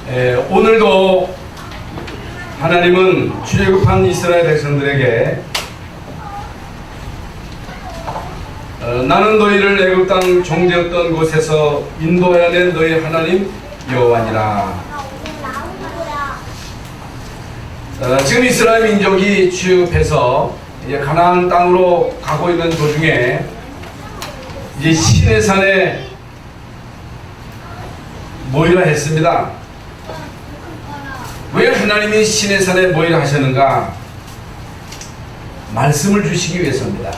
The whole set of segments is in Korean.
오늘도 하나님은 출애굽한 이스라엘 백성들에게 나는 너희를 애굽 땅 종되었던 곳에서 인도하여 낸 너희 하나님 여호와니라. 지금 이스라엘 민족이 출애굽해서 이제 가나안 땅으로 가고 있는 도중에 이제 시내산에 모이라 했습니다. 왜 하나님이 시내산에 모이라 하셨는가? 말씀을 주시기 위해서입니다.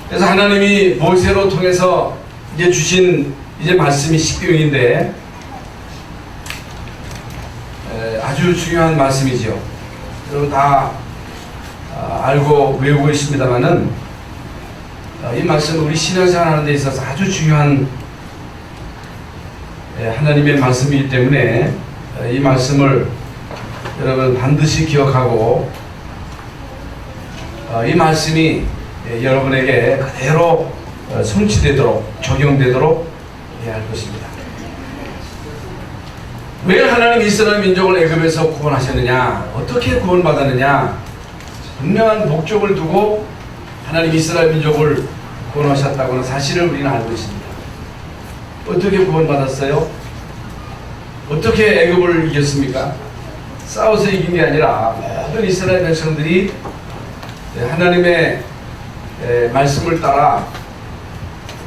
그래서 하나님이 모세로 통해서 이제 주신 이제 말씀이 십계명인데 아주 중요한 말씀이죠. 여러분 다 알고 외우고 있습니다만은 이 말씀은 우리 신앙생활 하는 데 있어서 아주 중요한 하나님의 말씀이기 때문에 이 말씀을 여러분 반드시 기억하고 이 말씀이 여러분에게 그대로 성취되도록 적용되도록 해야 할 것입니다. 왜 하나님 이스라엘 민족을 애굽에서 구원하셨느냐, 어떻게 구원받았느냐, 분명한 목적을 두고 하나님 이스라엘 민족을 구원하셨다고는 사실을 우리는 알고 있습니다. 어떻게 구원받았어요? 어떻게 애굽을 이겼습니까? 싸워서 이긴 게 아니라 모든 이스라엘 백성들이 하나님의 말씀을 따라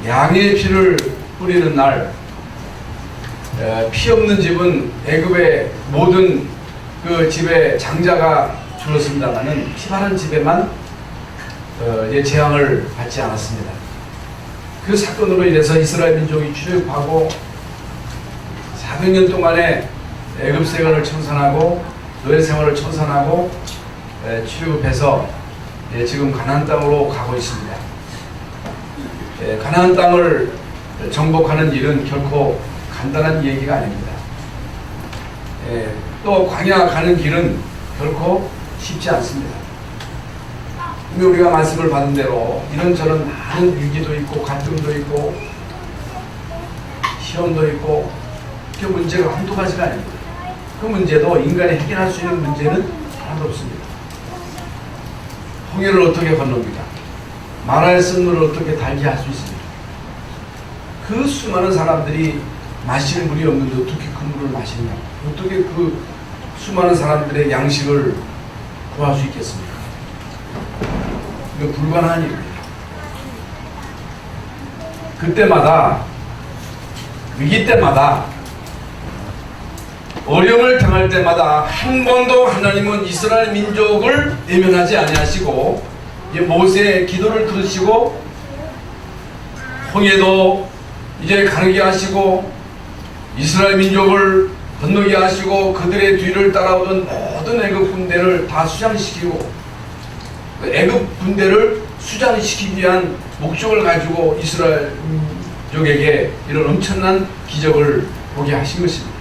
양의 피를 뿌리는 날, 피 없는 집은 애굽의 모든 그 집에 장자가 죽었습니다만은 피 바른 집에만 재앙을 받지 않았습니다. 그 사건으로 인해서 이스라엘 민족이 출애굽하고 400년 동안의 애굽 생활을 청산하고 노예 생활을 청산하고 출애굽해서 지금 가나안 땅으로 가고 있습니다. 가나안 땅을 정복하는 일은 결코 간단한 얘기가 아닙니다. 또 광야 가는 길은 결코 쉽지 않습니다. 이미 우리가 말씀을 받은 대로 이런저런 많은 위기도 있고 갈등도 있고 시험도 있고 그 문제가 한두 가지가 아닙니다. 그 문제도 인간이 해결할 수 있는 문제는 하나도 없습니다. 홍해를 어떻게 건넙니까? 마라의 쓴 물을 어떻게 달게 할 수 있습니까? 그 수많은 사람들이 마실 물이 없는데 어떻게 그 물을 마시냐? 어떻게 그 수많은 사람들의 양식을 구할 수 있겠습니까? 이거 불가능한 일입니다. 그때마다, 위기 때마다, 어려움을 당할 때마다 한 번도 하나님은 이스라엘 민족을 외면하지 아니하시고 모세의 기도를 들으시고 홍해도 이제 가르게 하시고 이스라엘 민족을 건너게 하시고 그들의 뒤를 따라오던 모든 애굽 군대를 다 수장시키고 애굽 군대를 수장시키기 위한 목적을 가지고 이스라엘 민족에게 이런 엄청난 기적을 보게 하신 것입니다.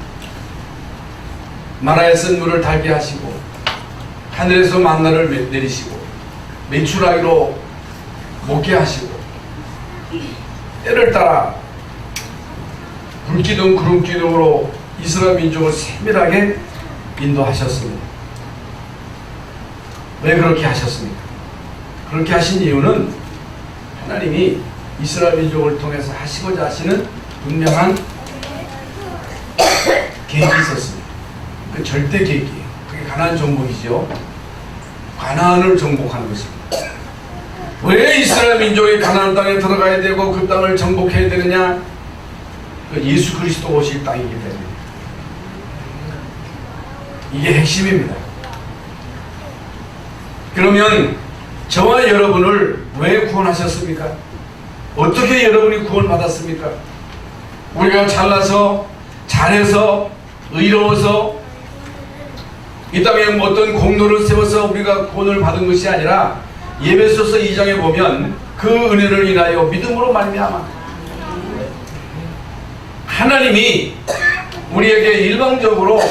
마라의 쓴 물을 달게 하시고 하늘에서 만나를 내리시고 메추라기로 먹게 하시고 때를 따라 불기둥 구름기둥으로 이스라엘 민족을 세밀하게 인도하셨습니다. 왜 그렇게 하셨습니까? 그렇게 하신 이유는 하나님이 이스라엘 민족을 통해서 하시고자 하시는 분명한 계획이 있었습니다. 그 절대 계획이에요. 그게 가나안 정복이죠. 가나안을 정복하는 것입니다. 왜 이스라엘 민족이 가나안 땅에 들어가야 되고 그 땅을 정복해야 되느냐? 그 예수 그리스도 오실 땅이기 때문에 이게 핵심입니다. 그러면 저와 여러분을 왜 구원하셨습니까? 어떻게 여러분이 구원받았습니까? 우리가 잘나서 잘해서 의로워서 이 땅에 어떤 공로를 세워서 우리가 구원을 받은 것이 아니라 에베소서 2장에 보면 그 은혜를 인하여 믿음으로 말미암아 하나님이 우리에게 일방적으로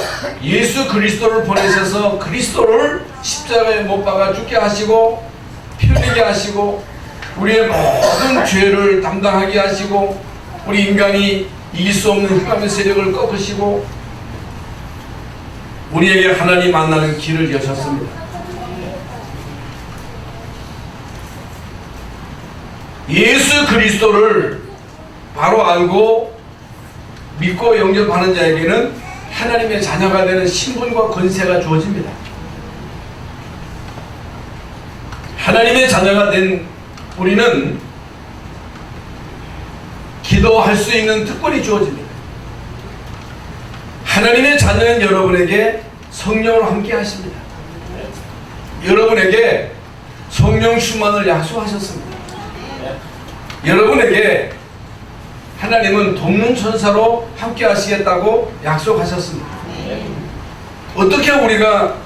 예수 그리스도를 보내셔서 그리스도를 십자가에 못 박아 죽게 하시고 피 흘리게 하시고 우리의 모든 죄를 담당하게 하시고 우리 인간이 이길 수 없는 흑암의 세력을 꺾으시고 우리에게 하나님 만나는 길을 여셨습니다. 예수 그리스도를 바로 알고 믿고 영접하는 자에게는 하나님의 자녀가 되는 신분과 권세가 주어집니다. 하나님의 자녀가 된 우리는 기도할 수 있는 특권이 주어집니다. 하나님의 자녀인 여러분에게 성령을 함께 하십니다. 여러분에게 성령 충만을 약속하셨습니다. 여러분에게 하나님은 돕는 천사로 함께 하시겠다고 약속하셨습니다. 어떻게 우리가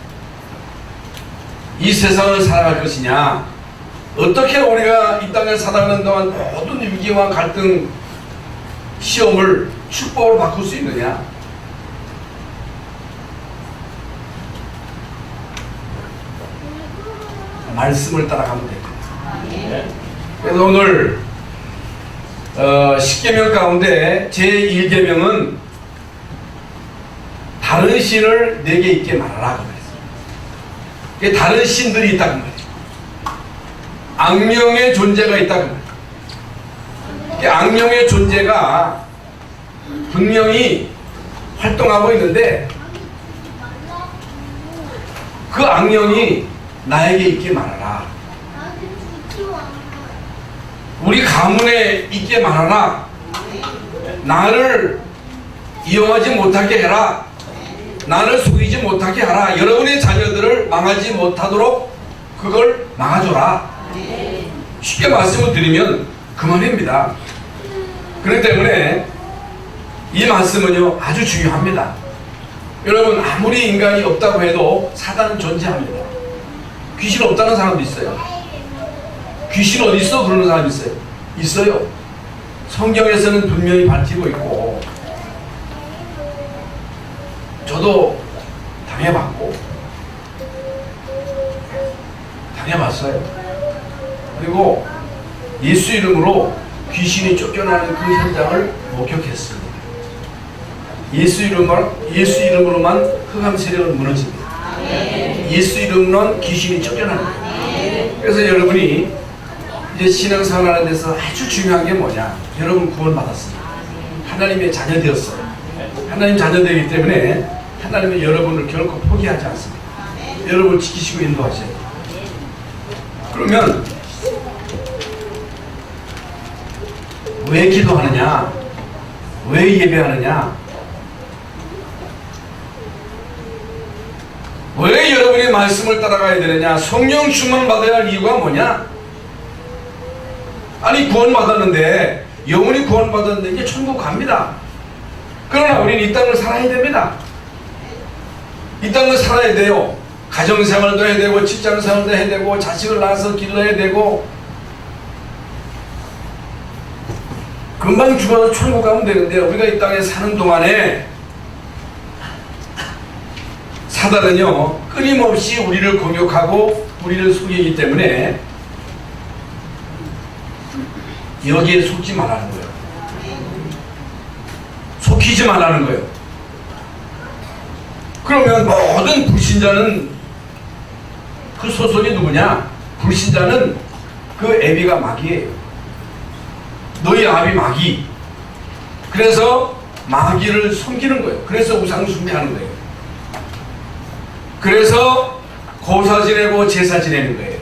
이 세상을 살아갈 것이냐, 어떻게 우리가 이 땅을 살아가는 동안 모든 위기와 갈등, 시험을 축복으로 바꿀 수 있느냐? 말씀을 따라가면 됩니다. 그래서 오늘 10계명 가운데 제1계명은 다른 신을 내게 있게 말하라 그랬어요. 다른 신들이 있다고 말이에요. 악령의 존재가 있다고 말이에요. 악령의 존재가 분명히 활동하고 있는데 그 악령이 나에게 있게 말하라. 우리 가문에 있게 말하라. 나를 이용하지 못하게 해라. 나를 속이지 못하게 하라. 여러분의 자녀들을 망하지 못하도록 그걸 막아줘라. 쉽게 말씀을 드리면 그만입니다. 그렇기 때문에 이 말씀은요 아주 중요합니다. 여러분, 아무리 인간이 없다고 해도 사단은 존재합니다. 귀신 없다는 사람도 있어요. 귀신 어디 있어? 그러는 사람이 있어요. 있어요. 성경에서는 분명히 밝히고 있고, 저도 당해봤어요. 그리고 예수 이름으로 귀신이 쫓겨나는 그 현장을 목격했습니다. 예수 이름으로만 흑암 세력은 무너집니다. 예수 이름으로는 귀신이 쫓겨나는 거예요. 그래서 여러분이 이제 신앙생활 하는 데서 아주 중요한 게 뭐냐? 여러분 구원받았습니다. 하나님의 자녀 되었어요. 하나님 자녀 되기 때문에 하나님은 여러분을 결코 포기하지 않습니다. 여러분을 지키시고 인도하셔요. 그러면 왜 기도하느냐? 왜 예배하느냐? 왜 여러분이 말씀을 따라가야 되느냐? 성령 충만 받아야 할 이유가 뭐냐? 아니, 구원받았는데, 영원히 구원받았는데 이제 천국 갑니다. 그러나 우리는 이 땅을 살아야 됩니다. 이 땅을 살아야 돼요. 가정생활도 해야 되고, 직장생활도 해야 되고, 자식을 낳아서 기도해야 되고, 금방 죽어서 천국 가면 되는데, 우리가 이 땅에 사는 동안에 사단은요 끊임없이 우리를 공격하고 우리를 속이기 때문에 여기에 속지 말라는 거예요. 속이지 말라는 거예요. 그러면 모든 불신자는, 그 소설이 누구냐? 불신자는 그 애비가 마귀예요. 너희 아비 마귀. 그래서 마귀를 섬기는 거예요. 그래서 우상 숭배하는 거예요. 그래서 고사 지내고 제사 지내는 거예요.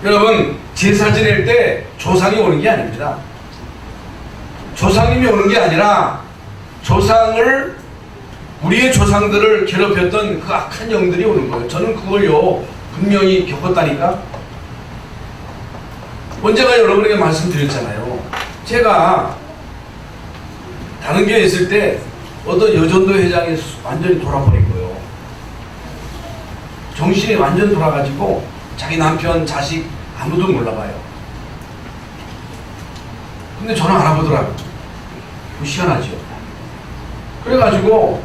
여러분, 제사 지낼 때 조상이 오는 게 아닙니다. 조상님이 오는 게 아니라 우리의 조상들을 괴롭혔던 그 악한 영들이 오는 거예요. 저는 그걸요 분명히 겪었다니까. 언제가 여러분에게 말씀드렸잖아요. 제가 다른 교회에 있을 때 어떤 여전도 회장이 완전히 돌아버린 거예요. 정신이 완전 돌아가지고 자기 남편, 자식 아무도 몰라봐요. 근데 저는 알아보더라고요. 희한하죠. 그래가지고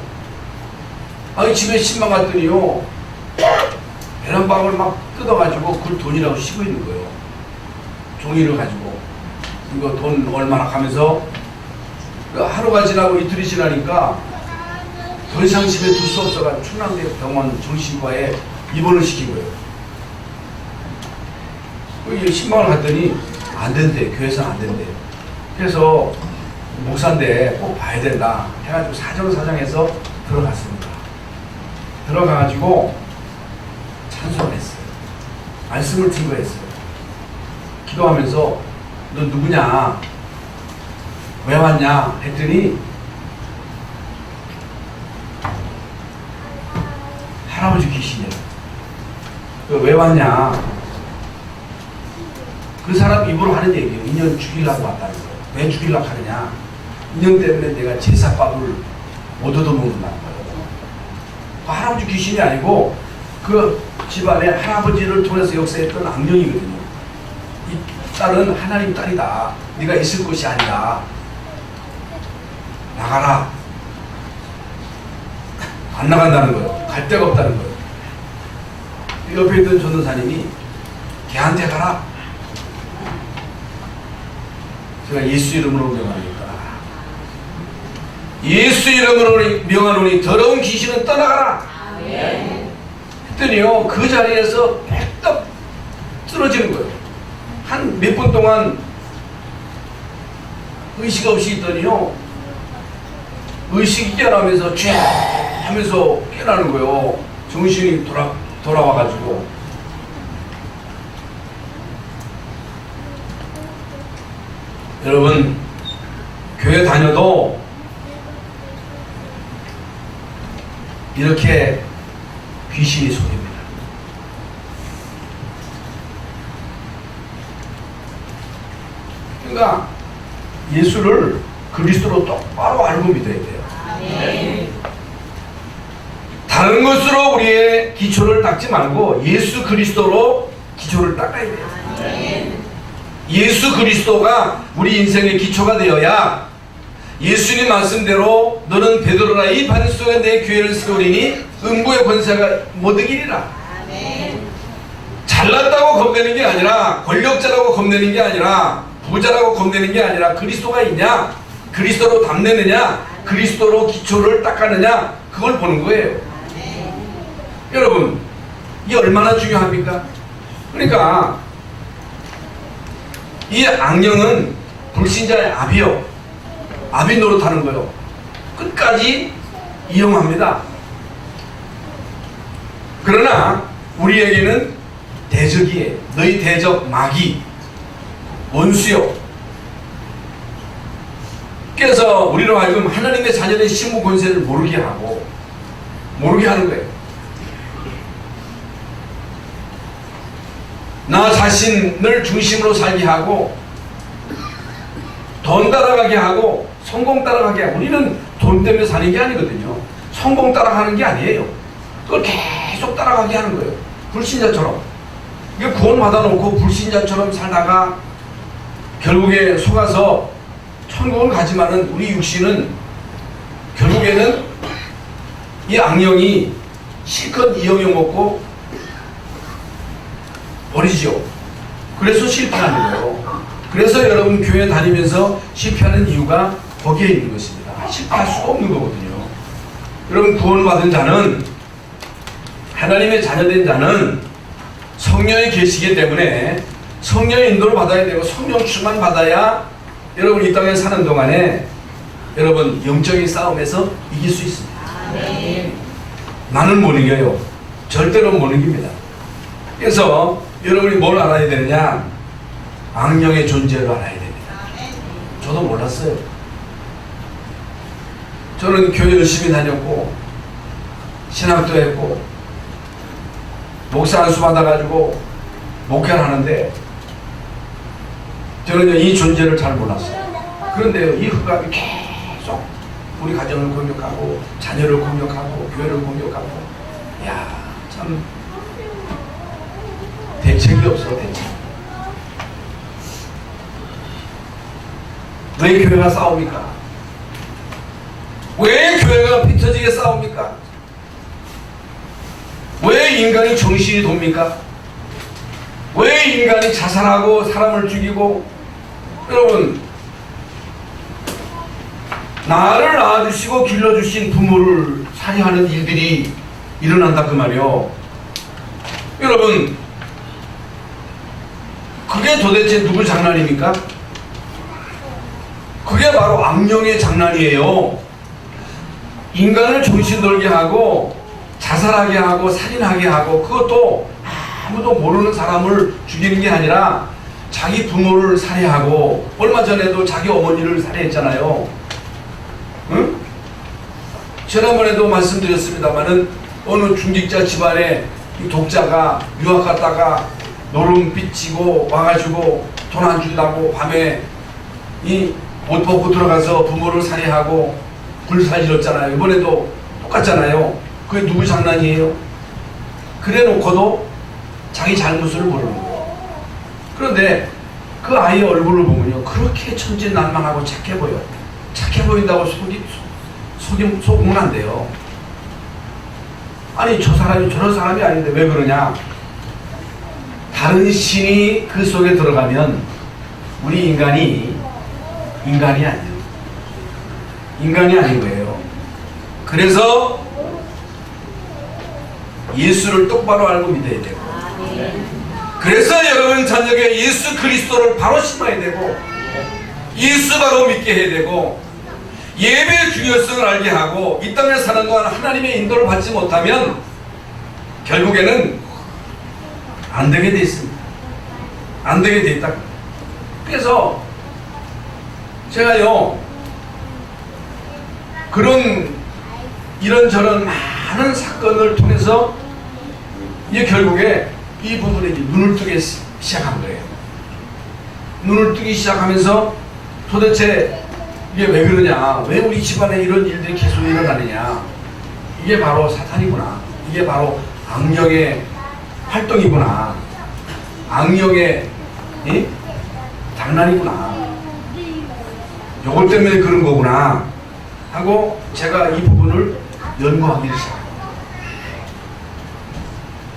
집에 신방 갔더니요 계란밥을 막 뜯어가지고 그걸 돈이라고 씌고 있는 거예요. 종이를 가지고 이거 돈 얼마나 하면서 하루가 지나고 이틀이 지나니까 더 이상 집에 둘 수 없어가지고 충남대 병원 정신과에 입원을 시킨 거예요. 이게 신방을 갔더니 안 된대. 교회에서는 안 된대. 그래서 목사인데 꼭 봐야 된다 해가지고 사정사정해서 들어갔습니다. 들어가가지고 찬송을 했어요. 말씀을 증거했어요. 기도하면서 너 누구냐? 왜 왔냐? 했더니 할아버지 귀신이에요. 왜 왔냐? 그 사람 입으로 하는 얘기예요. 인연 죽이려고 왔다는 거예요. 왜 죽이려고 하느냐? 인연 때문에 내가 제사밥을 못 얻어먹는다는 거예요. 그 할아버지 귀신이 아니고 그 집안에 할아버지를 통해서 역사했던 악령이거든요. 이 딸은 하나님 딸이다. 네가 있을 곳이 아니다. 나가라. 안 나간다는 거예요. 갈 데가 없다는 거예요. 옆에 있던 전도사님이 걔한테 가라. 제가 예수 이름으로 명하니까 예수 이름으로 명하노니 더러운 귀신은 떠나가라. 했더니요 그 자리에서 빽떡 쓰러지는 거예요. 한 몇 분 동안 의식 없이 있더니요 의식이 깨어나면서 쥐 하면서 깨어나는 거예요. 정신이 돌아와가지고 여러분 교회 다녀도 이렇게 귀신이 속입니다. 그러니까 예수를 그리스도로 똑바로 알고 믿어야 돼요. 다른 것으로 우리의 기초를 닦지 말고 예수 그리스도로 기초를 닦아야 돼요. 예수 그리스도가 우리 인생의 기초가 되어야 예수님 말씀대로 너는 베드로라 이 반석에 내 교회를 세우리니 음부의 권세가 못 이기리라. 잘났다고 겁내는 게 아니라 권력자라고 겁내는 게 아니라 부자라고 겁내는 게 아니라 그리스도가 있냐 그리스도로 담내느냐 그리스도로 기초를 닦아느냐 그걸 보는 거예요. 여러분 이게 얼마나 중요합니까? 그러니까 이 악령은 불신자의 아비 노릇하는 거예요. 끝까지 이용합니다. 그러나 우리에게는 대적이에요. 너희 대적 마귀 원수요. 그래서 우리로 하여금 하나님의 자녀의 신부 권세를 모르게 하는 거예요. 나 자신을 중심으로 살게 하고 돈 따라가게 하고 성공 따라가게 하고 우리는 돈 때문에 사는 게 아니거든요. 성공 따라가는 게 아니에요. 그걸 계속 따라가게 하는 거예요. 불신자처럼. 이게 구원 받아놓고 불신자처럼 살다가 결국에 속아서 천국은 가지만은 우리 육신은 결국에는 이 악령이 실컷 이용해 먹고 버리죠. 그래서 실패하는 거예요. 그래서 여러분 교회 다니면서 실패하는 이유가 거기에 있는 것입니다. 실패할 수가 없는 거거든요. 여러분 구원받은 자는 하나님의 자녀된 자는 성령이 계시기 때문에 성령의 인도를 받아야 되고 성령 충만 받아야 여러분 이 땅에 사는 동안에 여러분 영적인 싸움에서 이길 수 있습니다. 나는 못 이겨요. 절대로 못 이깁니다. 그래서 여러분이 뭘 알아야 되느냐? 악령의 존재를 알아야 됩니다. 저도 몰랐어요. 저는 교회 열심히 다녔고 신학도 했고 목사 안수 받아가지고 목회를 하는데 저는 이 존재를 잘 몰랐어요. 그런데 이 흑암이 계속 우리 가정을 공격하고 자녀를 공격하고 교회를 공격하고 참 대책이 없어. 대책. 왜 교회가 싸웁니까? 왜 교회가 피터지게 싸웁니까? 왜 인간이 정신이 돕니까? 왜 인간이 자살하고 사람을 죽이고 여러분 나를 낳아주시고 길러주신 부모를 살해하는 일들이 일어난다 그 말이요. 여러분, 그게 도대체 누구 장난입니까? 그게 바로 악령의 장난이에요. 인간을 정신돌게 하고 자살하게 하고 살인하게 하고, 그것도 아무도 모르는 사람을 죽이는 게 아니라 자기 부모를 살해하고, 얼마 전에도 자기 어머니를 살해했잖아요. 응? 지난번에도 말씀드렸습니다마는 어느 중직자 집안에 이 독자가 유학 갔다가 노름 빚지고 와가지고 돈 안 준다고 밤에 이 옷 벗고 들어가서 부모를 살해하고 불살 질렀잖아요. 이번에도 똑같잖아요. 그게 누구 장난이에요? 그래 놓고도 자기 잘못을 모르는 거예요. 그런데 그 아이의 얼굴을 보면요, 그렇게 천진난만하고 착해 보여요. 착해 보인다고 속으면 안 돼요. 아니, 저 사람이 저런 사람이 아닌데 왜 그러냐? 다른 신이 그 속에 들어가면 우리 인간이 아니에요. 인간이 아닌 거예요. 그래서 예수를 똑바로 알고 믿어야 되고, 그래서 여러분 저녁에 예수 그리스도를 바로 심어야 되고, 예수 바로 믿게 해야 되고, 예배의 중요성을 알게 하고, 이 땅에 사는 동안 하나님의 인도를 받지 못하면 결국에는 안 되게 돼 있습니다. 안 되게 돼 있다. 그래서 제가요, 그런 이런저런 많은 사건을 통해서 이게 결국에 이 부분에 눈을 뜨기 시작한 거예요. 눈을 뜨기 시작하면서 도대체 이게 왜 그러냐, 왜 우리 집안에 이런 일들이 계속 일어나느냐, 이게 바로 사탄이구나, 이게 바로 악령의 활동이구나, 악령의 장난이구나, 요것 때문에 그런 거구나 하고 제가 이 부분을 연구하기 시작합니다.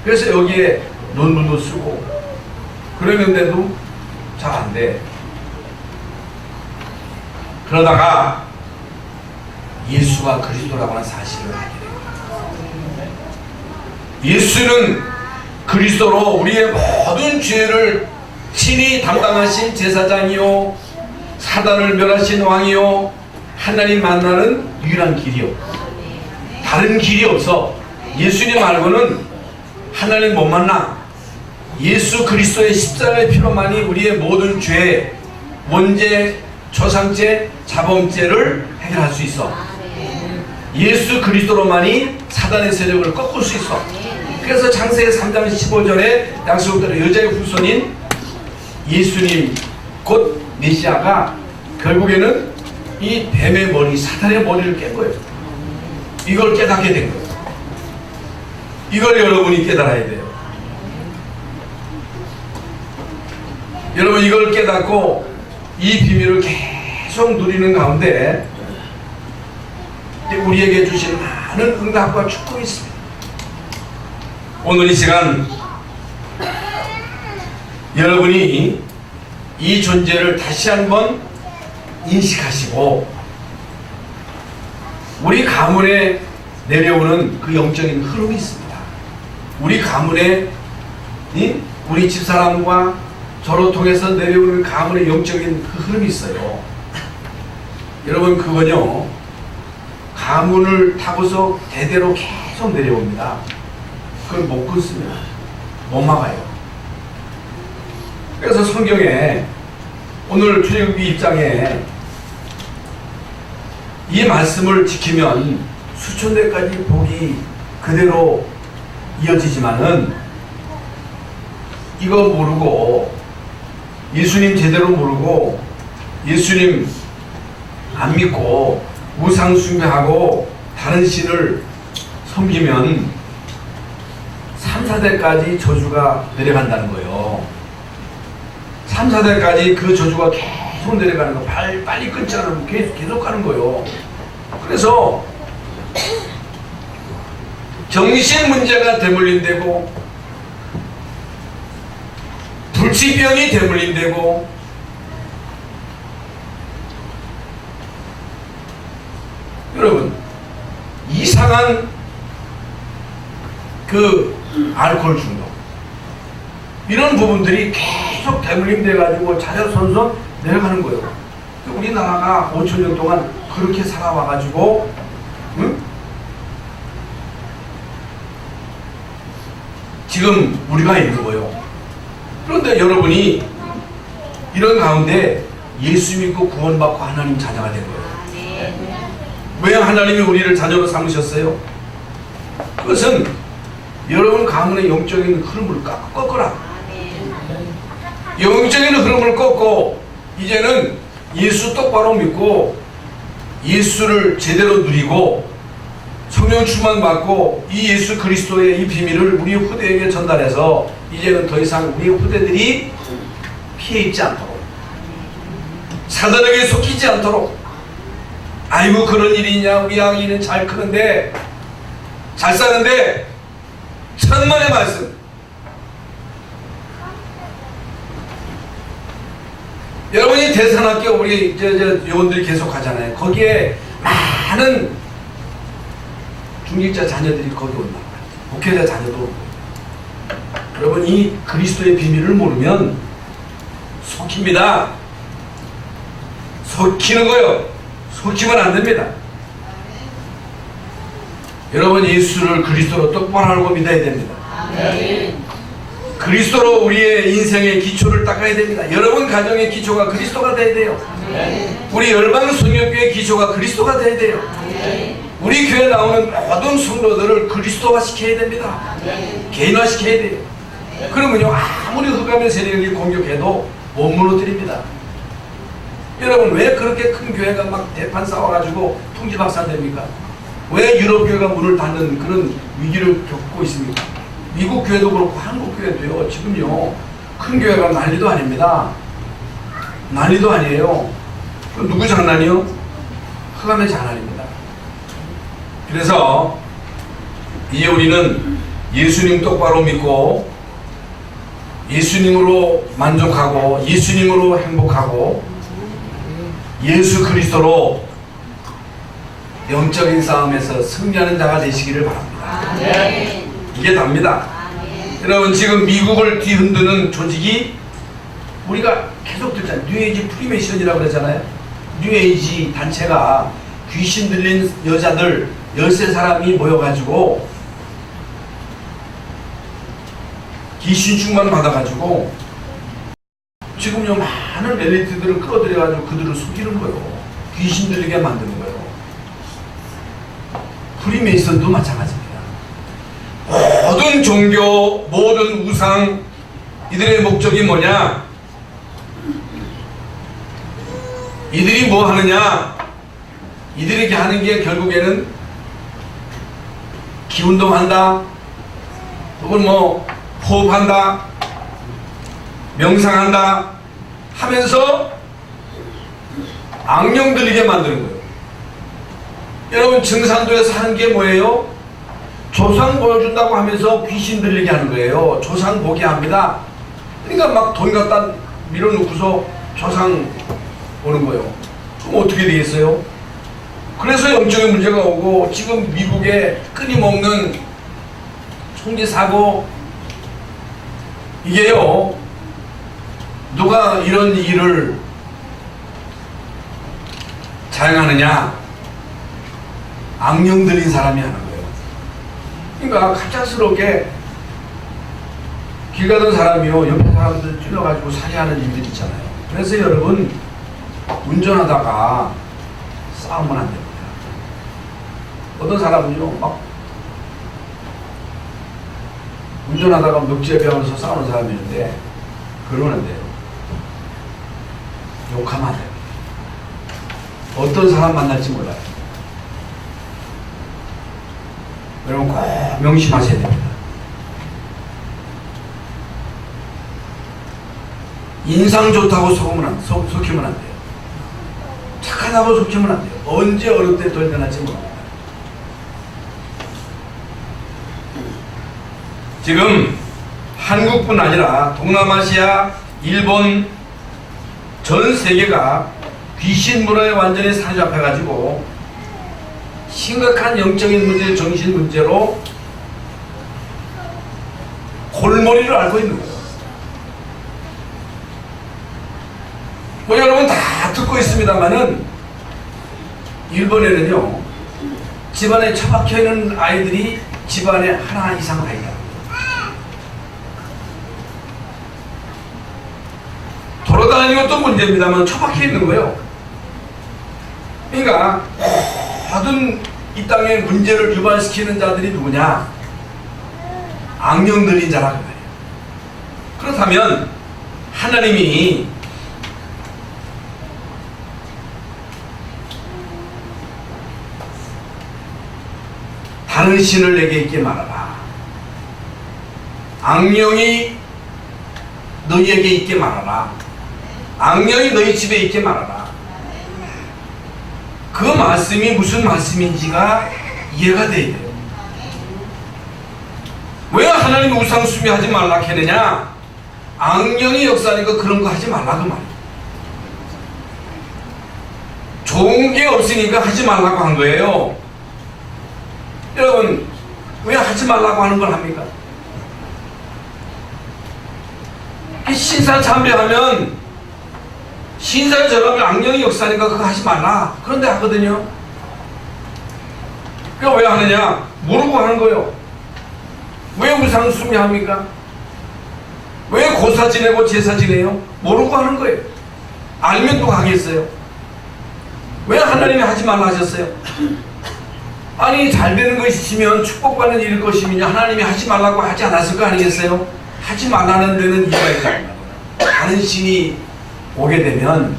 그래서 여기에 논문도 쓰고 그러는데도 잘 안 돼. 그러다가 예수가 그리스도라고 하는 사실을 알게 됩니다. 예수는 그리스도로 우리의 모든 죄를 친히 담당하신 제사장이요, 사단을 멸하신 왕이요, 하나님 만나는 유일한 길이요, 다른 길이 없어. 예수님 말고는 하나님 못 만나. 예수 그리스도의 십자가의 피로만이 우리의 모든 죄, 원죄, 초상죄, 자범죄를 해결할 수 있어. 예수 그리스도로만이 사단의 세력을 꺾을 수 있어. 그래서 창세기 3장 15절에 약속대로 여자의 후손인 예수님 곧 메시아가 결국에는 이 뱀의 머리, 사탄의 머리를 깬 거예요. 이걸 깨닫게 된 거예요. 이걸 여러분이 깨달아야 돼요. 여러분, 이걸 깨닫고 이 비밀을 계속 누리는 가운데 우리에게 주신 많은 응답과 축복이 있습니다. 오늘 이 시간 여러분이 이 존재를 다시 한번 인식하시고 우리 가문에 내려오는 그 영적인 흐름이 있습니다. 우리 가문에 우리 집사람과 저로 통해서 내려오는 가문의 영적인 그 흐름이 있어요. 여러분, 그건요, 가문을 타고서 대대로 계속 내려옵니다. 그걸 못 끊습니다. 못 막아요. 그래서 성경에 오늘 출애굽기 1장에 이 말씀을 지키면 수천대까지 복이 그대로 이어지지만은 이거 모르고 예수님 제대로 모르고 예수님 안 믿고 우상 숭배하고 다른 신을 섬기면 3, 4대까지 저주가 내려간다는 거예요. 3, 4대까지 그 저주가 계속 내려가는 거, 빨리 끊지 않으면 계속 가는 거예요. 그래서 정신 문제가 대물림되고 불치병이 대물림되고 심한 그 알코올 중독, 이런 부분들이 계속 대물림돼 가지고 자자손손 내려가는 거예요. 우리나라가 5천년 동안 그렇게 살아와 가지고, 응? 지금 우리가 있는 거예요. 그런데 여러분이 이런 가운데 예수 믿고 구원받고 하나님 자녀가 된 거예요. 왜 하나님이 우리를 자녀로 삼으셨어요? 그것은 여러분 가문의 영적인 흐름을 꺾어라. 영적인 흐름을 꺾고 이제는 예수 똑바로 믿고 예수를 제대로 누리고 성령 충만 받고 이 예수 그리스도의 이 비밀을 우리 후대에게 전달해서 이제는 더 이상 우리 후대들이 피해 있지 않도록, 사단에게 속히지 않도록, 아이고 그런 일이 있냐, 우리 아이는 잘 크는데 잘 사는데, 천만의 말씀. 여러분이 대산학교 우리 요원들이 계속 하잖아요. 거기에 많은 중직자 자녀들이 거기 온단 말이에요. 목회자 자녀도 오고. 여러분 이 그리스도의 비밀을 모르면 속힙니다. 속히는 거요. 속히면 안 됩니다. 여러분 예수를 그리스도로 똑바로 알고 믿어야 됩니다. 그리스도로 우리의 인생의 기초를 닦아야 됩니다. 여러분 가정의 기초가 그리스도가 돼야 돼요. 우리 열방 성령교회의 기초가 그리스도가 돼야 돼요. 우리 교회 나오는 모든 성도들을 그리스도화 시켜야 됩니다. 개인화 시켜야 돼요. 그러면요 아무리 흑암의 세력이 공격해도 못 무너뜨립니다. 여러분 왜 그렇게 큰 교회가 막 대판 싸워가지고 통지박산됩니까? 왜 유럽 교회가 문을 닫는 그런 위기를 겪고 있습니까? 미국 교회도 그렇고 한국 교회도요 지금요 큰 교회가 난리도 아닙니다. 난리도 아니에요. 누구 장난이요? 흑암의 장난입니다. 그래서 이제 우리는 예수님 똑바로 믿고 예수님으로 만족하고 예수님으로 행복하고 예수 그리스도로 영적인 싸움에서 승리하는 자가 되시기를 바랍니다. 이게 답니다. 여러분 지금 미국을 뒤흔드는 조직이 우리가 계속 듣잖아요. 뉴에이지 프리메이션이라고 그러잖아요. 뉴에이지 단체가 귀신 들린 여자들 13사람이 모여가지고 귀신 충만 받아가지고 지금요 많은 엘리트들을 끌어들여가지고 그들을 속이는 거예요. 귀신 들리게 만드는 거예요. 프리메이슨도 마찬가지입니다. 모든 종교, 모든 우상, 이들의 목적이 뭐냐? 이들이 뭐 하느냐? 이들이 이렇게 하는 게 결국에는 기운동한다, 혹은 뭐 호흡한다, 명상한다 하면서 악령 들리게 만드는 거예요. 여러분 증산도에서 하는 게 뭐예요? 조상 보여준다고 하면서 귀신 들리게 하는 거예요. 조상 보게 합니다. 그러니까 막 돈 갖다 밀어놓고서 조상 보는 거예요. 그럼 어떻게 되겠어요? 그래서 영적인 문제가 오고 지금 미국에 끊임없는 총기 사고, 이게요 누가 이런 일을 자행하느냐? 악령 들린 사람이 하는 거예요. 그러니까 갑작스럽게 길 가던 사람이요 옆에 사람들 찔러가지고 살해하는 일들이 있잖아요. 그래서 여러분 운전하다가 싸우면 안 됩니다. 어떤 사람은요 막 운전하다가 멱지에 베어서 싸우는 사람이 있는데 그러면 안 돼요. 욕하면 안 돼요. 어떤 사람 만날지 몰라요. 여러분 꼭 명심하셔야 됩니다. 인상 좋다고 속이면 안 돼요. 착하다고 속이면 안 돼요. 언제 어느 때 돌변할지 모릅니다. 지금 한국뿐 아니라 동남아시아, 일본, 전 세계가 귀신 문화에 완전히 사로잡혀가지고 심각한 영적인 문제, 정신 문제로 골머리를 앓고 있는 거예요. 뭐 여러분 다 듣고 있습니다만은 일본에는요, 집안에 처박혀 있는 아이들이 집안에 하나 이상 아이다. 돌아다니는 것도 문제입니다만 처박혀 있는 거예요. 그러니까 모든 이 땅에 문제를 유발시키는 자들이 누구냐? 악령들인 자라고 말이에요. 그렇다면 하나님이 다른 신을 내게 있게 말하라. 악령이 너희에게 있게 말하라. 악령이 너희 집에 있게 말하라. 그 말씀이 무슨 말씀인지가 이해가 돼야 돼요. 왜 하나님이 우상 숭배하지 말라 했느냐? 악령이 역사하니까 그런 거 하지 말라고 말이에요. 좋은 게 없으니까 하지 말라고 한 거예요. 여러분, 왜 하지 말라고 하는 걸 합니까? 신사 참배하면 신사에 절하면 악령이 역사하니까 그거 하지 말라. 그런데 하거든요. 그거 왜 하느냐? 모르고 하는 거예요. 왜 우상 숭배합니까? 왜 고사 지내고 제사 지내요? 모르고 하는 거예요. 알면 또 하겠어요. 왜 하나님이 하지 말라 하셨어요? 아니 잘 되는 것이시면 축복받는 일일 것이면 하나님이 하지 말라고 하지 않았을 거 아니겠어요? 하지 말라는 데는 이유가 있다. 다른 신이 오게 되면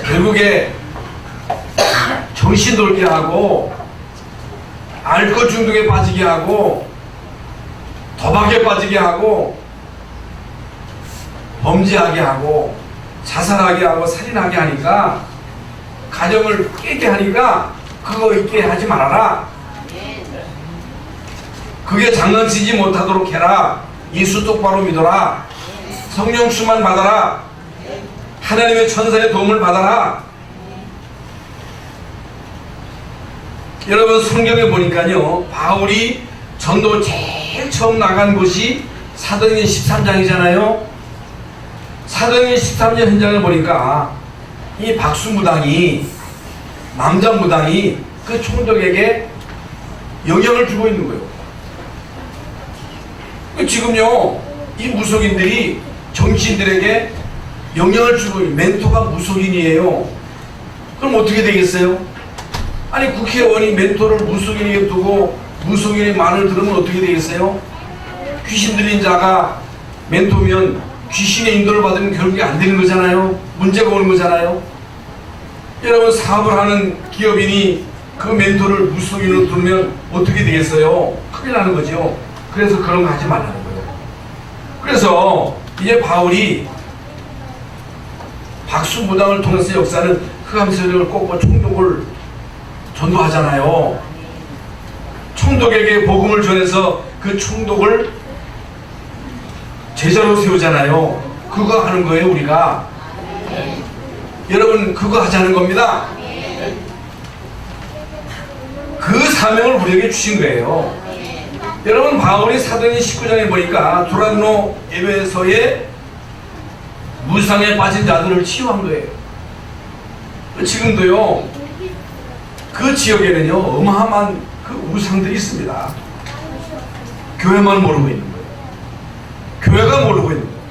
결국에 정신 돌게 하고 알코올 중독에 빠지게 하고 도박에 빠지게 하고 범죄하게 하고 자살하게 하고 살인하게 하니까 가정을 깨게 하니까 그거 있게 하지 말아라. 그게 장난치지 못하도록 해라. 예수 똑바로 믿어라. 성령 충만 받아라. 하나님의 천사의 도움을 받아라. 여러분 성경에 보니까요, 바울이 전도 제일 처음 나간 곳이 사도행전 13장이잖아요. 사도행전 13장 현장을 보니까 이 박수무당이, 남자무당이 그 총독에게 영향을 주고 있는 거예요. 지금요, 이 무속인들이 정치인들에게 영향을 주고 있는, 멘토가 무속인이에요. 그럼 어떻게 되겠어요? 아니 국회의원이 멘토를 무속인에게 두고 무속인의 말을 들으면 어떻게 되겠어요? 귀신 들린 자가 멘토면 귀신의 인도를 받으면 결국에 안 되는 거잖아요. 문제가 오는 거잖아요. 여러분 사업을 하는 기업인이 그 멘토를 무속인으로 두면 어떻게 되겠어요? 큰일 나는 거죠. 그래서 그런 거 하지 말라는 거예요. 그래서 이제 바울이 박수무당을 통해서 역사는 흑암세력을 꺾고 총독을 전도하잖아요. 총독에게 복음을 전해서 그 총독을 제자로 세우잖아요. 그거 하는 거예요, 우리가. 여러분, 그거 하자는 겁니다. 그 사명을 우리에게 주신 거예요. 여러분, 바울이 사도행전 19장에 보니까 두란노 예배소에 무상에 빠진 자들을 치유한 거예요. 지금도요, 그 지역에는요, 어마어마한 그 우상들이 있습니다. 교회만 모르고 있는 거예요. 교회가 모르고 있는 거예요.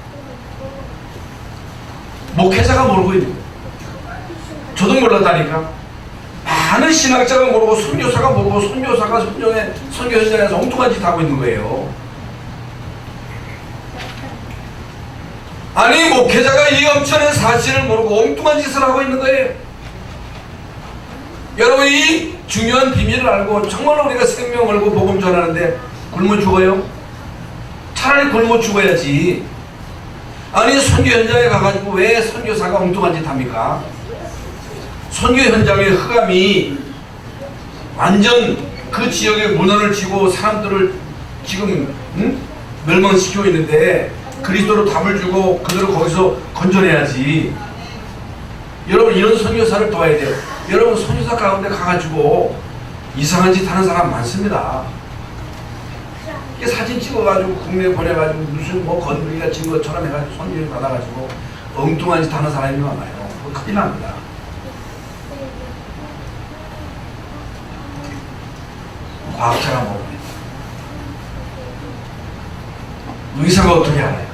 목회자가 모르고 있는 거예요. 저도 몰랐다니까. 많은 신학자가 모르고 선교사가 모르고 선교사가 선교 현장에서 엉뚱한 짓 하고 있는 거예요. 아니 목회자가 이 엄청난 사실을 모르고 엉뚱한 짓을 하고 있는 거예요. 여러분 이 중요한 비밀을 알고 정말로 우리가 생명 걸고 복음 전하는데 굶어 죽어요? 차라리 굶어 죽어야지. 아니 선교 현장에 가가지고 왜 선교사가 엉뚱한 짓 합니까? 선교 현장의 흑암이 완전 그 지역의 문화를 치고 사람들을 지금 멸망시키고 있는데 그리스도로 답을 주고 그들을 거기서 건져내야지. 여러분 이런 선교사를 도와야 돼요. 여러분 선교사 가운데 가가지고 이상한 짓 하는 사람 많습니다. 이게 사진 찍어가지고 국내에 보내가지고 무슨 뭐 건드리가 진 것처럼 해가지고 선교를 받아가지고 엉뚱한 짓 하는 사람이 많아요. 그거 큰일 납니다. 과학자가 모릅니다. 의사가 어떻게 알아요?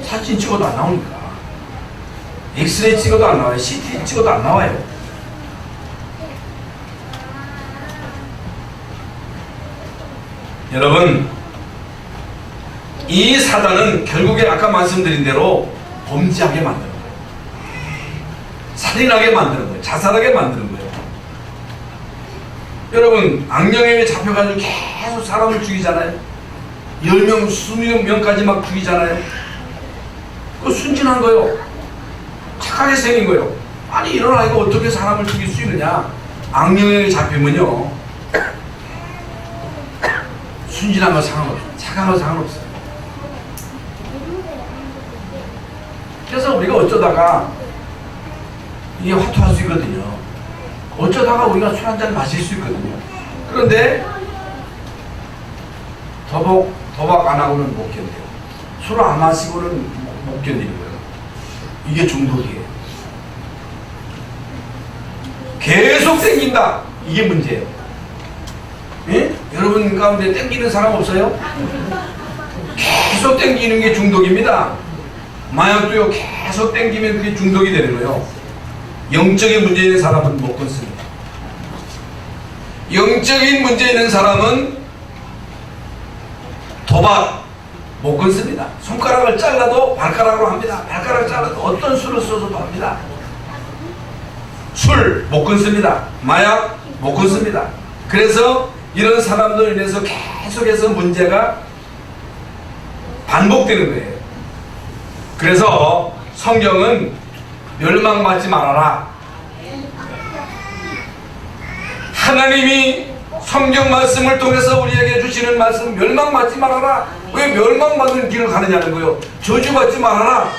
사진 찍어도 안 나옵니다. 엑스레이 찍어도 안 나와요. CT 찍어도 안 나와요. 여러분, 이 사단은 결국에 아까 말씀드린 대로 범죄하게 만드는 거예요. 살인하게 만드는 거예요. 자살하게 만드는 거예요. 여러분, 악령에 잡혀가지고 계속 사람을 죽이잖아요. 10명, 20명까지 막 죽이잖아요. 그거 순진한 거예요. 착하게 생긴 거예요. 아니, 이런 아이가 어떻게 사람을 죽일 수 있느냐. 악령에 잡히면요, 순진한 거 상관없어요. 착한 거 상관없어요. 그래서 우리가 어쩌다가 이게 화투할 수 있거든요. 어쩌다가 우리가 술 한잔 마실 수 있거든요. 그런데 도박 안 하고는 못 견뎌요. 술 안 마시고는 못 견디는 거예요. 이게 중독이에요. 계속 땡긴다. 이게 문제예요. 예? 여러분 가운데 땡기는 사람 없어요? 계속 땡기는 게 중독입니다. 마약도요, 계속 땡기면 그게 중독이 되는 거예요. 영적인 문제 있는 사람은 못 끊습니다. 영적인 문제 있는 사람은 도박 못 끊습니다. 손가락을 잘라도 발가락으로 합니다. 발가락을 잘라도 어떤 수를 써서도 합니다. 술 못 끊습니다. 마약 못 끊습니다. 그래서 이런 사람들로 인해서 계속해서 문제가 반복되는 거예요. 그래서 성경은 멸망받지 말아라. 하나님이 성경 말씀을 통해서 우리에게 주시는 말씀, 멸망받지 말아라. 왜 멸망받는 길을 가느냐는 거예요. 저주받지 말아라.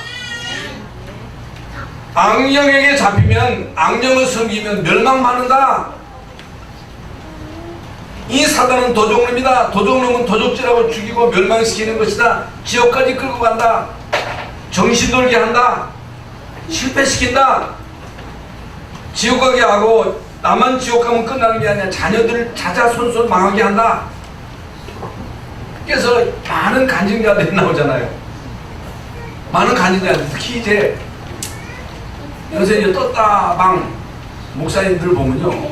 악령에게 잡히면, 악령을 섬기면 멸망받는다. 이 사단은 도적놈이다. 도적놈은 도적질하고 죽이고 멸망시키는 것이다. 지옥까지 끌고 간다. 정신돌게 한다. 실패시킨다. 지옥 가게 하고, 나만 지옥 가면 끝나는 게 아니라 자녀들을 자자손손 망하게 한다. 그래서 많은 간증자들이 나오잖아요. 많은 간증자들, 특히 이제 요새 이제 떴다방 목사님들 보면요,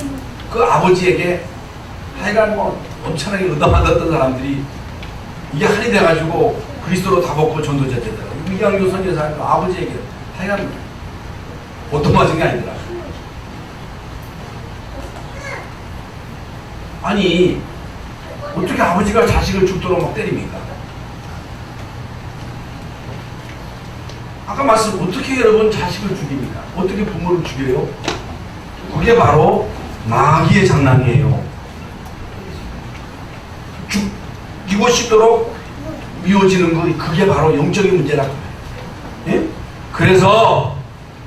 그 아버지에게 하여간 뭐 엄청나게 얻어맞았던 사람들이 이게 한이 돼가지고 그리스도로 다 벗고 전도자 되더라고요. 이양교 선교사님 아버지에게 하여간 얻어맞은 게 아니더라. 아니, 어떻게 아버지가 자식을 죽도록 막 때립니까? 아까 말씀, 어떻게 여러분 자식을 죽입니까? 어떻게 부모를 죽여요? 그게 바로 마귀의 장난이에요. 죽이고 싶도록 미워지는 거, 그게 바로 영적인 문제라고 해요. 예? 그래서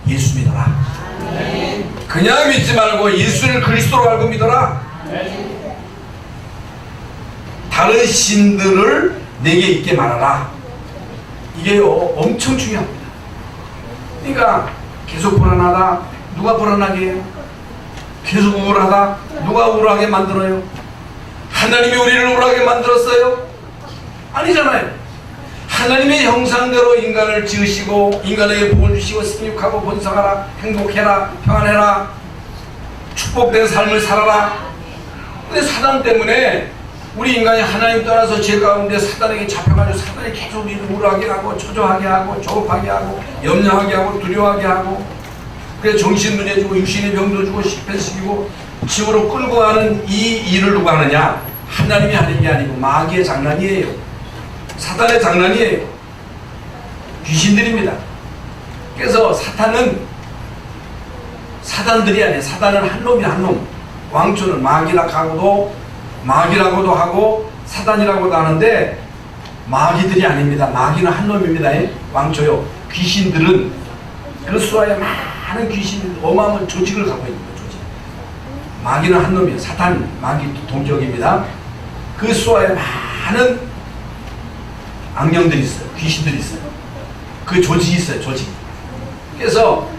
예수 믿어라. 그냥 믿지 말고 예수를 그리스도로 알고 믿어라. 다른 신들을 내게 있게 말하라. 이게요, 엄청 중요합니다. 그러니까 계속 불안하다. 누가 불안하게 해요? 계속 우울하다. 누가 우울하게 만들어요? 하나님이 우리를 우울하게 만들었어요? 아니잖아요. 하나님의 형상대로 인간을 지으시고 인간에게 복을 주시고 생육하고 번성하라, 행복해라, 평안해라, 축복된 삶을 살아라. 근데 사단 때문에 우리 인간이 하나님 떠나서 죄 가운데 사단에게 잡혀가지고 사단이 계속 우리를 우울하게 하고 초조하게 하고 조급하게 하고 염려하게 하고 두려워하게 하고, 그래서 정신문제 주고 육신의 병도 주고 실패시키고 지옥으로 끌고 가는 이 일을 누가 하느냐? 하나님이 하는 게 아니고 마귀의 장난이에요. 사단의 장난이에요. 귀신들입니다. 그래서 사탄은 사단들이 아니에요. 사단은 한 놈이 한 놈. 왕초는 마귀라고도 하고 사단이라고도 하는데 마귀들이 아닙니다. 마귀는 한 놈입니다. 왕초요. 귀신들은 그 수하에 많은 귀신, 어마어마한 조직을 갖고 있는 거예요. 조직. 마귀는 한 놈이에요. 사탄, 마귀 동격입니다. 그 수하에 많은 악령들이 있어요. 귀신들이 있어요. 그 조직이 있어요. 조직. 그래서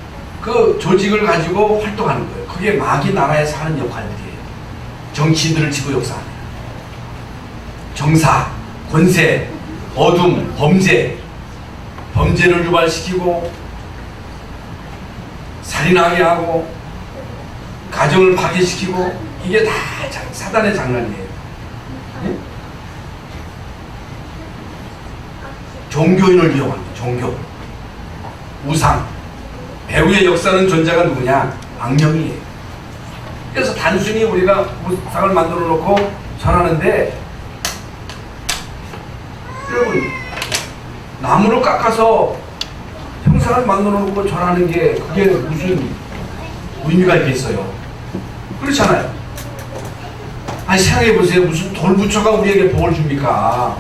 그 조직을 가지고 활동하는 거예요. 그게 마귀 나라에서 하는 역할들이에요. 정치인들을 치고 역사합니다. 정사, 권세, 어둠, 범죄를 유발시키고 살인하게 하고 가정을 파괴시키고, 이게 다 사단의 장난이에요. 네? 종교인을 이용합니다. 종교, 우상, 배후의 역사는 존재가 누구냐? 악령이에요. 그래서 단순히 우리가 우상을 만들어 놓고 절하는데, 여러분, 나무를 깎아서 형상을 만들어 놓고 절하는 게 그게 무슨 의미가 있겠어요? 그렇잖아요. 아니, 생각해 보세요. 무슨 돌부처가 우리에게 복을 줍니까?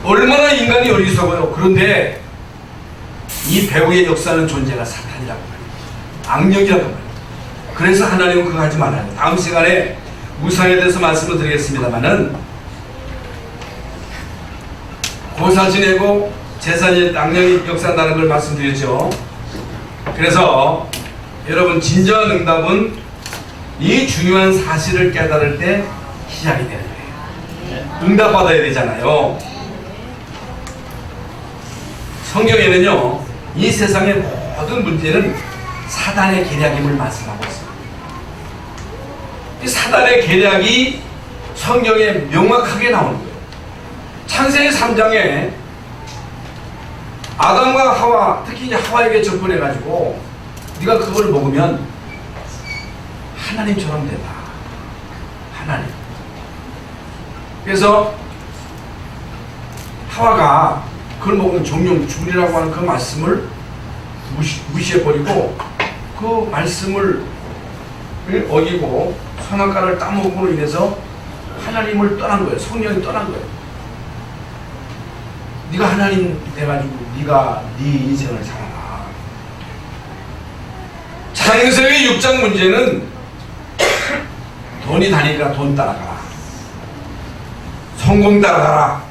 얼마나 인간이 어리석어요. 그런데 이 배후의 역사는 존재가 사탄이라고 말해요. 악령이라고 말해요. 그래서 하나님은 그거 하지 말아요. 다음 시간에 우상에 대해서 말씀을 드리겠습니다만은, 고사 지내고 제사지 악령이 역사한다는 걸 말씀드렸죠. 그래서 여러분, 진정한 응답은 이 중요한 사실을 깨달을 때 시작이 되는 거예요. 응답받아야 되잖아요. 성경에는요, 이 세상의 모든 문제는 사단의 계략임을 말씀하고 있습니다. 이 사단의 계략이 성경에 명확하게 나오는 거예요. 창세기 3장에 아담과 하와, 특히 이제 하와에게 접근해가지고 네가 그걸 먹으면 하나님처럼 된다. 하나님. 그래서 하와가 그걸 먹으면 정령 죽으리라고 하는 그 말씀을 무시해버리고, 그 말씀을 어기고 선악과를 따먹음으로 인해서 하나님을 떠난 거예요. 성령이 떠난 거예요. 네가 하나님 돼가지고 네가 네 인생을 살아라. 창세기 6장 문제는 돈이 다니까 돈 따라가라, 성공 따라가라.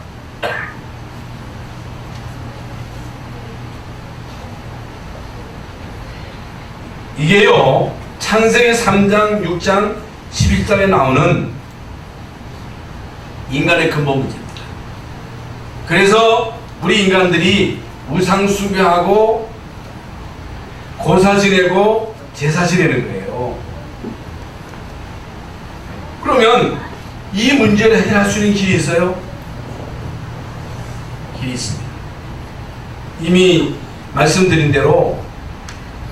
이게요, 창세기 3장, 6장, 11장에 나오는 인간의 근본 문제입니다. 그래서 우리 인간들이 우상 숭배하고 고사 지내고 제사 지내는 거예요. 그러면 이 문제를 해결할 수 있는 길이 있어요? 길이 있습니다. 이미 말씀드린 대로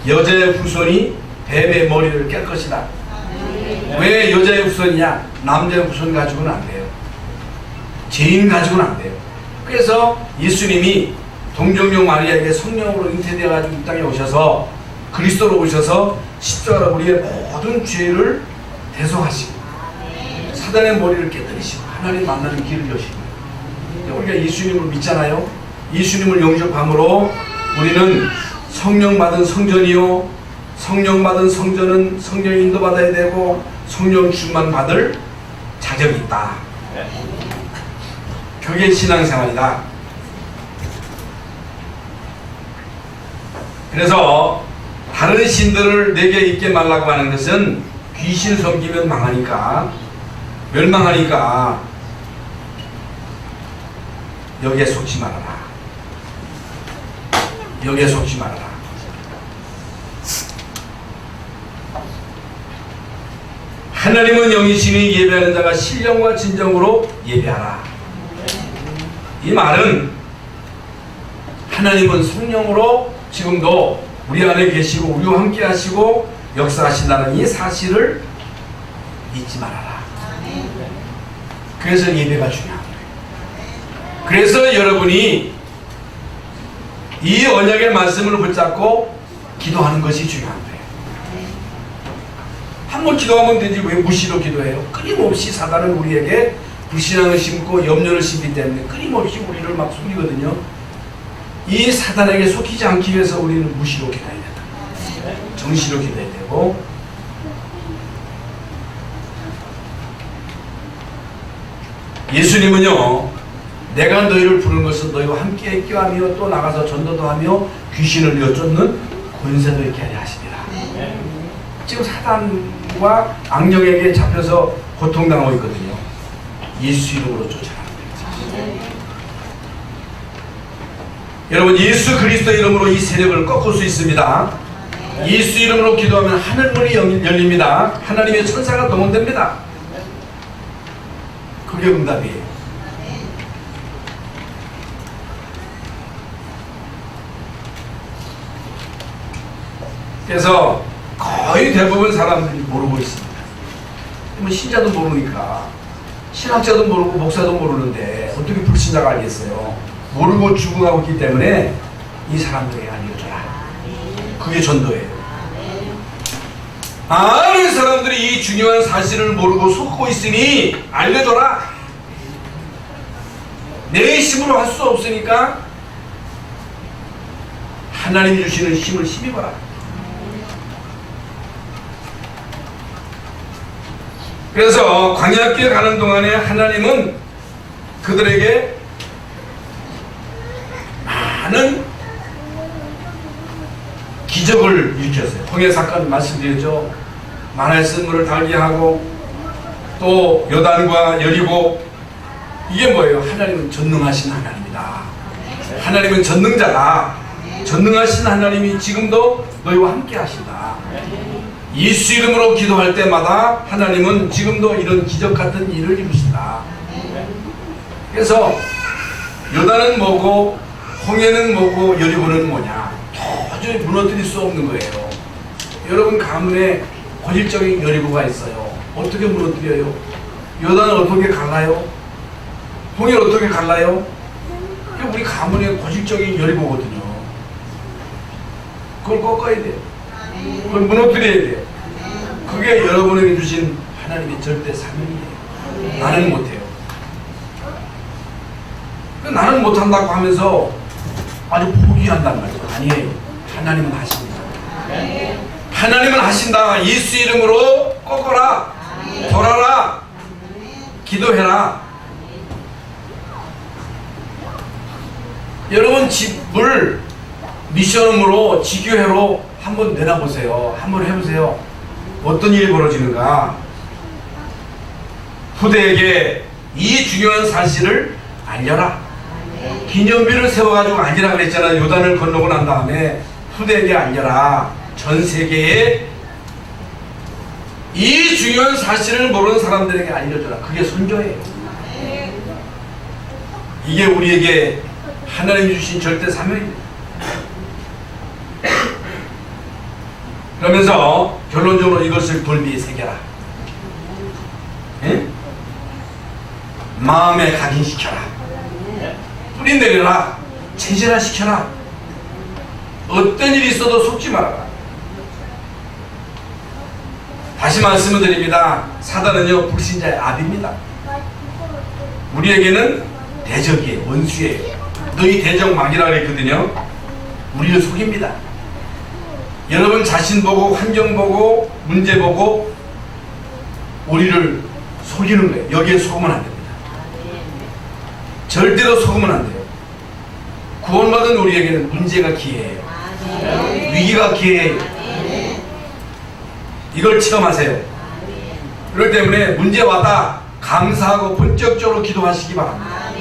여자의 후손이 뱀의 머리를 깰 것이다. 왜 여자의 후손이냐? 남자의 후손 가지고는 안 돼요. 죄인 가지고는 안 돼요. 그래서 예수님이 동정녀 마리아에게 성령으로 잉태되어 가지고 이 땅에 오셔서, 그리스도로 오셔서 십자가로 우리의 모든 죄를 대속하시고 사단의 머리를 깨뜨리시고 하나님 만나는 길을 여시고, 우리가 예수님을 믿잖아요. 예수님을 영접함으로 우리는 성령 받은 성전이요, 성령 받은 성전은 성령 인도받아야 되고 성령 충만 받을 자격이 있다. 그게 신앙생활이다. 그래서 다른 신들을 내게 있게 말라고 하는 것은 귀신 섬기면 망하니까, 멸망하니까 여기에 속지 말아라. 여기에 속지 말아라. 하나님은 영이시니 예배하는 자가 신령과 진정으로 예배하라. 이 말은 하나님은 성령으로 지금도 우리 안에 계시고 우리와 함께 하시고 역사하신다는 이 사실을 잊지 말아라. 그래서 예배가 중요한 거예요. 그래서 여러분이 이 언약의 말씀을 붙잡고 기도하는 것이 중요한 거예요. 한 번 기도하면 되지 왜 무시로 기도해요? 끊임없이 사단은 우리에게 불신앙을 심고 염려를 심기 때문에 끊임없이 우리를 막 속이거든요. 이 사단에게 속히지 않기 위해서 우리는 무시로 기도해야 된다. 정시로 기도해야 되고, 예수님은요, 내가 너희를 부른 것은 너희와 함께 있게 하며 또 나가서 전도도 하며 귀신을 내쫓는 권세도 있게 하려 하십니다. 지금 사단과 악령에게 잡혀서 고통당하고 있거든요. 예수 이름으로 쫓아갑니다. 여러분, 예수 그리스도 이름으로 이 세력을 꺾을 수 있습니다. 예수 이름으로 기도하면 하늘문이 열립니다. 하나님의 천사가 동원됩니다. 그게 응답이에요. 그래서 거의 대부분 사람들이 모르고 있습니다. 뭐 신자도 모르니까, 신학자도 모르고 목사도 모르는데 어떻게 불신자가 알겠어요? 모르고 죽어가고 있기 때문에 이 사람들에게 알려줘라. 그게 전도예요. 많은 사람들이 이 중요한 사실을 모르고 속고 있으니 알려줘라. 내 힘으로 할 수 없으니까 하나님이 주시는 힘을 힘입어라. 그래서 광야길에 가는 동안에 하나님은 그들에게 많은 기적을 일으켰어요. 홍해 사건 말씀드렸죠. 만화의 쓴물을 달게 하고, 또 요단과 여리고. 이게 뭐예요? 하나님은 전능하신 하나님이다. 하나님은 전능자다. 전능하신 하나님이 지금도 너희와 함께 하신다. 예수 이름으로 기도할 때마다 하나님은 지금도 이런 기적 같은 일을 이루신다. 그래서 요단은 뭐고 홍해는 뭐고 여리고는 뭐냐? 도저히 무너뜨릴 수 없는 거예요. 여러분 가문에 고질적인 여리고가 있어요. 어떻게 무너뜨려요? 요단은 어떻게 갈라요? 홍해는 어떻게 갈라요? 우리 가문의 고질적인 여리고거든요. 그걸 꺾어야 돼요. 그걸 무너뜨려야 돼요. 그게 여러분에게 주신 하나님의 절대 사명이에요. 나는 못해요. 나는 못한다고 하면서 아주 포기한단 말이죠. 아니에요. 하나님은 하십니다. 하나님은 하신다. 예수 이름으로 꺾어라. 돌아라. 기도해라. 여러분 집을 미션으로 지교회로 한번 내놔보세요. 한번 해보세요. 어떤 일이 벌어지는가. 후대에게 이 중요한 사실을 알려라. 기념비를 세워가지고 아니라 그랬잖아요. 요단을 건너고 난 다음에 후대에게 알려라. 전 세계에 이 중요한 사실을 모르는 사람들에게 알려줘라. 그게 선교예요. 이게 우리에게 하나님이 주신 절대 사명입니다. 그러면서 결론적으로 이것을 돌비에 새겨라. 예? 마음에 각인시켜라. 뿌리 내려라. 체질화 시켜라. 어떤 일이 있어도 속지 말아라. 다시 말씀을 드립니다. 사단은요 불신자의 압입니다. 우리에게는 대적이에요. 원수예요. 너희 대적막이라 그랬거든요. 우리를 속입니다. 여러분 자신 보고 환경 보고 문제 보고 우리를 속이는 거예요. 여기에 속으면 안 됩니다. 절대로 속으면 안 돼요. 구원받은 우리에게는 문제가 기회예요. 위기가 기회예요. 이걸 체험하세요. 그렇기 때문에 문제 왔다 감사하고 본격적으로 기도하시기 바랍니다.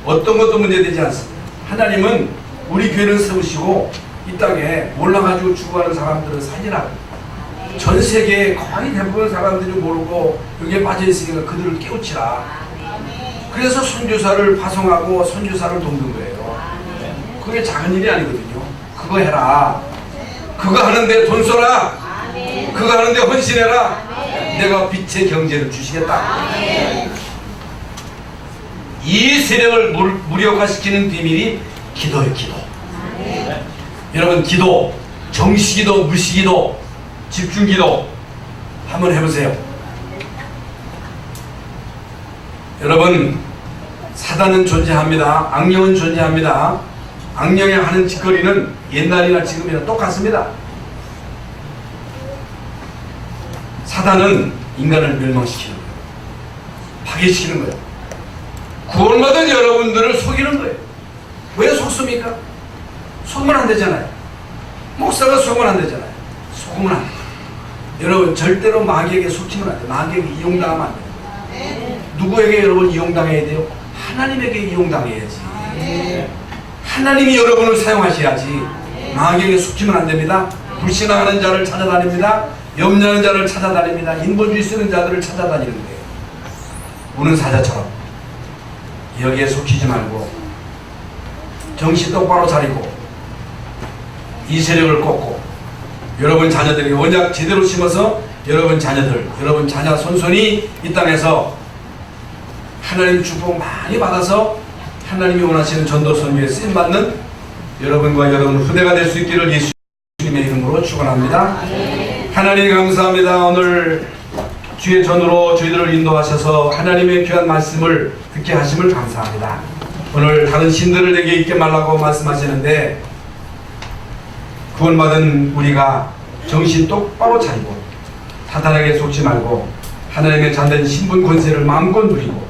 어떤 것도 문제되지 않습니다. 하나님은 우리 교회를 세우시고 이 땅에 몰라가지고 죽어가는 사람들을 살리라고. 전 세계에 거의 대부분 사람들이 모르고 여기에 빠져있으니까 그들을 깨우치라. 그래서 선교사를 파송하고 선교사를 돕는 거예요. 그게 작은 일이 아니거든요. 그거 해라. 그거 하는데 돈 써라. 그거 하는데 헌신해라. 내가 빛의 경제를 주시겠다. 이 세력을 무력화시키는 비밀이 기도예요. 기도. 여러분 기도, 정시기도, 무시기도, 집중기도 한번 해보세요. 여러분 사단은 존재합니다. 악령은 존재합니다. 악령이 하는 짓거리는 옛날이나 지금이나 똑같습니다. 사단은 인간을 멸망시키는 거예요. 파괴시키는 거예요. 구원받은 여러분들을 속이는 거예요. 왜 속습니까? 속으면 안 되잖아요. 목사가 속으면 안 되잖아요. 속으면 안 돼요. 여러분 절대로 마귀에게 속히면 안 돼요. 마귀에게 이용당하면 안 돼요. 누구에게 여러분 이용당해야 돼요? 하나님에게 이용당해야지. 하나님이 여러분을 사용하셔야지. 마귀에게 속히면 안 됩니다. 불신앙하는 자를 찾아다닙니다. 염려하는 자를 찾아다닙니다. 인본주의 쓰는 자들을 찾아다니는 거예요. 우는 사자처럼 여기에 속히지 말고 정신 똑바로 차리고 이 세력을 꺾고 여러분 자녀들에게 언약 제대로 심어서 여러분 자녀들, 여러분 자녀 손손이 이 땅에서 하나님 축복 많이 받아서 하나님이 원하시는 전도선교에 쓰임받는 여러분과 여러분 후대가 될 수 있기를 예수님의 이름으로 축원합니다. 하나님 감사합니다. 오늘 주의 전으로 저희들을 인도하셔서 하나님의 귀한 말씀을 듣게 하심을 감사합니다. 오늘 다른 신들을 내게 있게 말라고 말씀하시는데 구원받은 우리가 정신 똑바로 차리고 사탄에게 속지 말고 하나님의 자된 신분 권세를 마음껏 누리고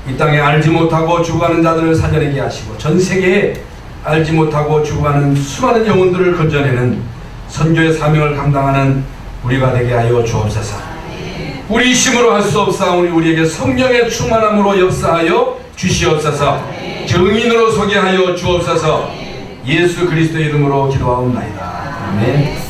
이 땅에 알지 못하고 죽어가는 자들을 살려내게 하시고 전 세계에 알지 못하고 죽어가는 수많은 영혼들을 건져내는 선교의 사명을 감당하는 우리가 되게 하여 주옵소서. 우리 힘으로 할 수 없사오니 우리에게 성령의 충만함으로 역사하여 주시옵소서. 정인으로 소개하여 주옵소서. 예수 그리스도의 이름으로 기도하옵나이다. 아멘.